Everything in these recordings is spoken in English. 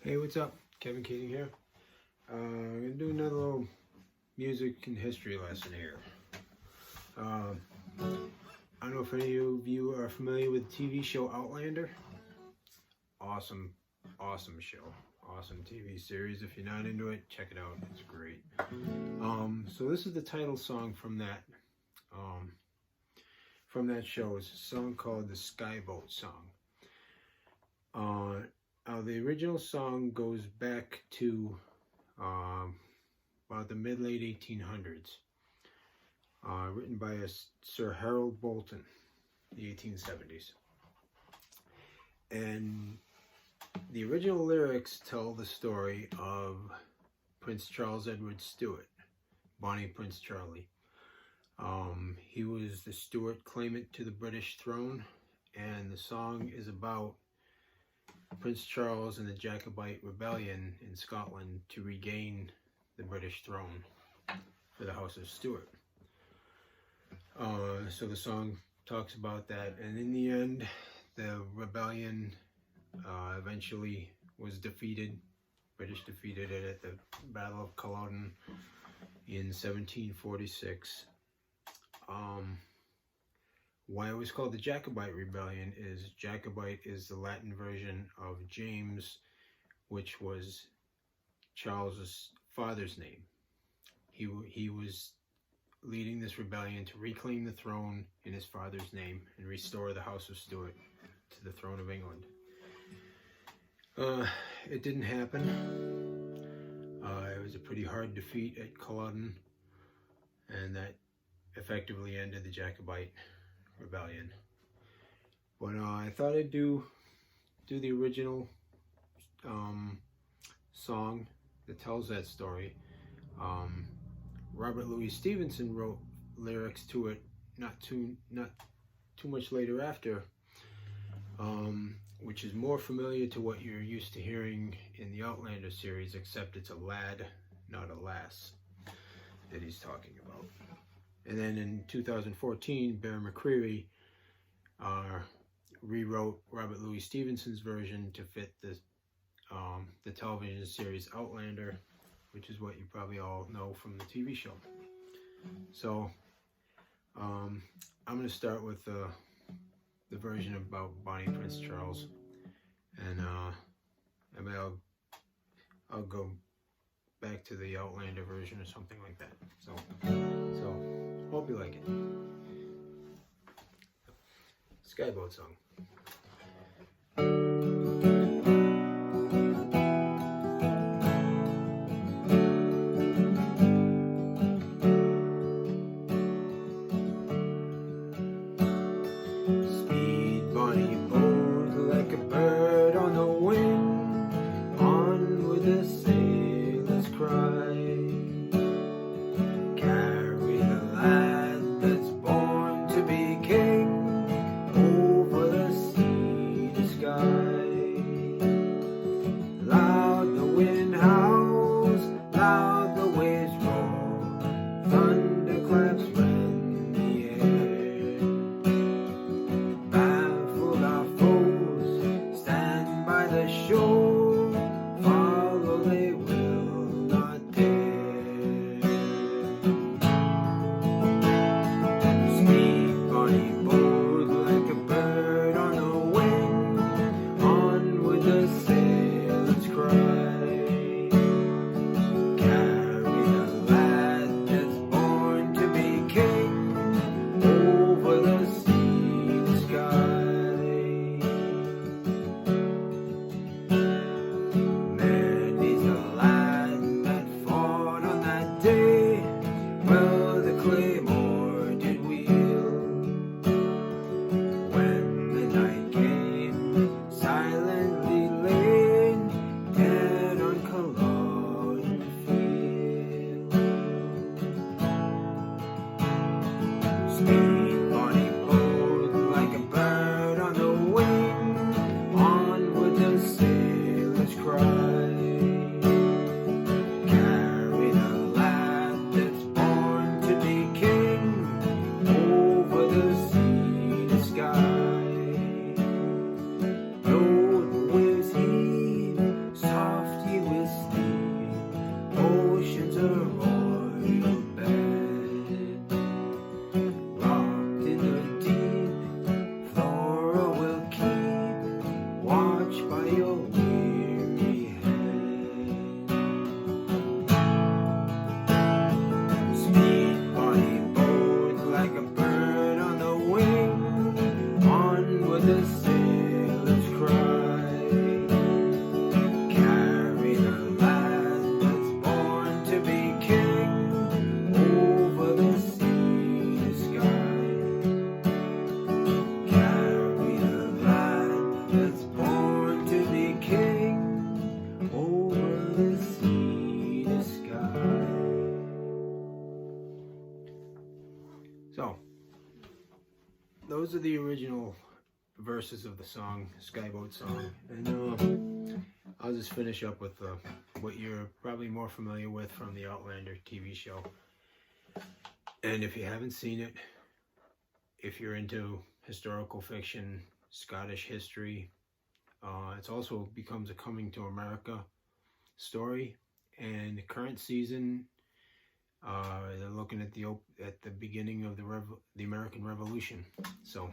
Hey, what's up? Kevin Keating here. I'm going to do another little music and history lesson here. I don't know if any of you are familiar with the TV show Outlander. Awesome show. Awesome TV series. If you're not into it, check it out. It's great. So this is the title song from that show. It's a song called the Skye Boat Song. The original song goes back to about the mid-late 1800s, written by Sir Harold Bolton, the 1870s. And the original lyrics tell the story of Prince Charles Edward Stuart, Bonnie Prince Charlie. He was the Stuart claimant to the British throne, and the song is about Prince Charles and the Jacobite rebellion in Scotland to regain the British throne for the House of Stuart. So the song talks about that, and in the end, the rebellion eventually was defeated. British defeated it at the Battle of Culloden in 1746. Why it was called the Jacobite Rebellion is Jacobite is the Latin version of James, which was Charles's father's name. He was leading this rebellion to reclaim the throne in his father's name and restore the House of Stuart to the throne of England. It didn't happen. It was a pretty hard defeat at Culloden, and that effectively ended the Jacobite Rebellion. But I thought I'd do the original song that tells that story. Robert Louis Stevenson wrote lyrics to it not too much later after, which is more familiar to what you're used to hearing in the Outlander series, except it's a lad, not a lass, that he's talking about. And then in 2014, Bear McCreary rewrote Robert Louis Stevenson's version to fit the television series Outlander, which is what you probably all know from the TV show. So I'm going to start with the version about Bonnie Prince Charles, and maybe I'll go back to the Outlander version or something like that. So hope you like it. Skye Boat Song. Speed, Bonnie boat, like a bird on the wing, on with the sailor's cry. Carry the lad that's born to be king over the sea to sky. the original verses of the song, Skye Boat Song, and I'll just finish up with what you're probably more familiar with from the Outlander TV show. And if you haven't seen it, if you're into historical fiction, Scottish history, it also becomes a coming to America story. And the current season, they're looking at the beginning of the American Revolution. So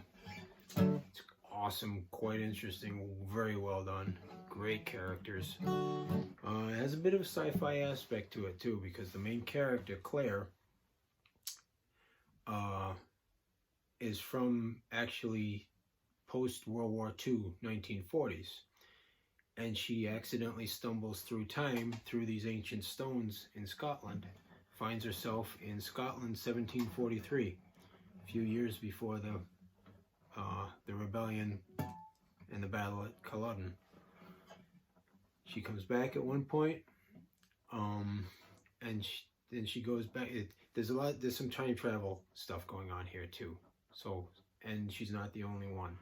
it's awesome, quite interesting, very well done, great characters. It has a bit of a sci-fi aspect to it too, because the main character, Claire, is from actually post-World War II, 1940s. And she accidentally stumbles through time through these ancient stones in Scotland. Finds herself in Scotland, 1743, a few years before the rebellion and the battle at Culloden. She comes back at one point, and then she goes back. There's some time travel stuff going on here too. So, and she's not the only one.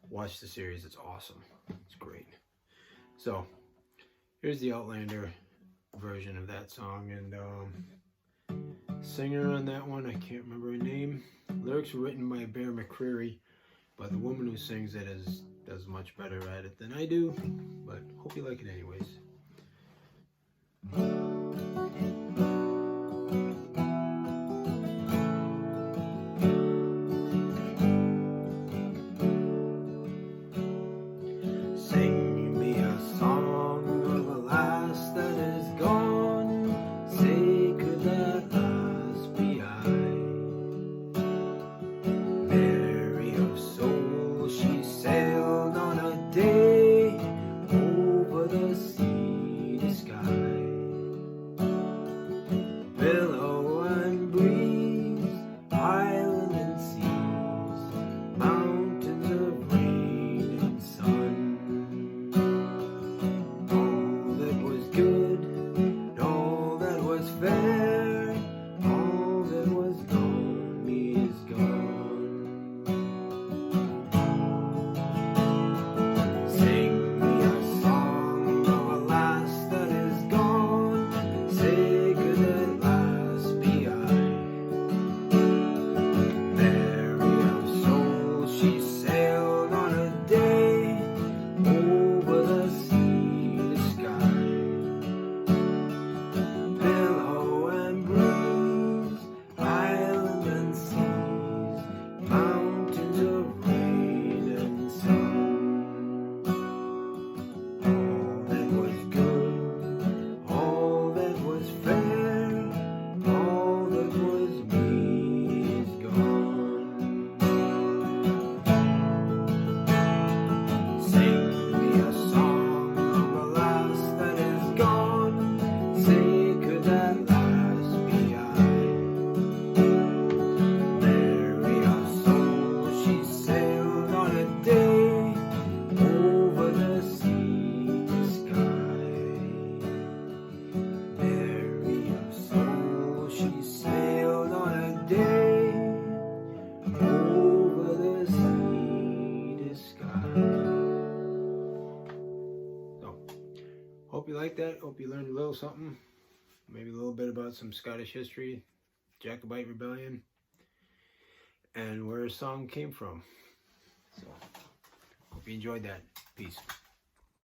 Watch the series, it's awesome. It's great. So, here's the Outlander version of that song, and singer on that one, I can't remember her name. Lyrics were written by Bear McCreary, but the woman who sings it does much better at it than I do, but hope you like it anyways. Sing me a song of a lass that is gone. Say, could that lass be I? Mary of soul, she sailed on a day over the sea to Skye. Billow and breeze, island and seas, mountains of rain and sun. Fair, all that was gone is gone. Sing me a song of a lass that is gone. Say, could that lass be I? Mary of soul, she sailed on a day over the sea to Skye. Hope you like that. Hope you learned a little something. Maybe a little bit about some Scottish history, Jacobite Rebellion, and where a song came from. So, hope you enjoyed that. Peace.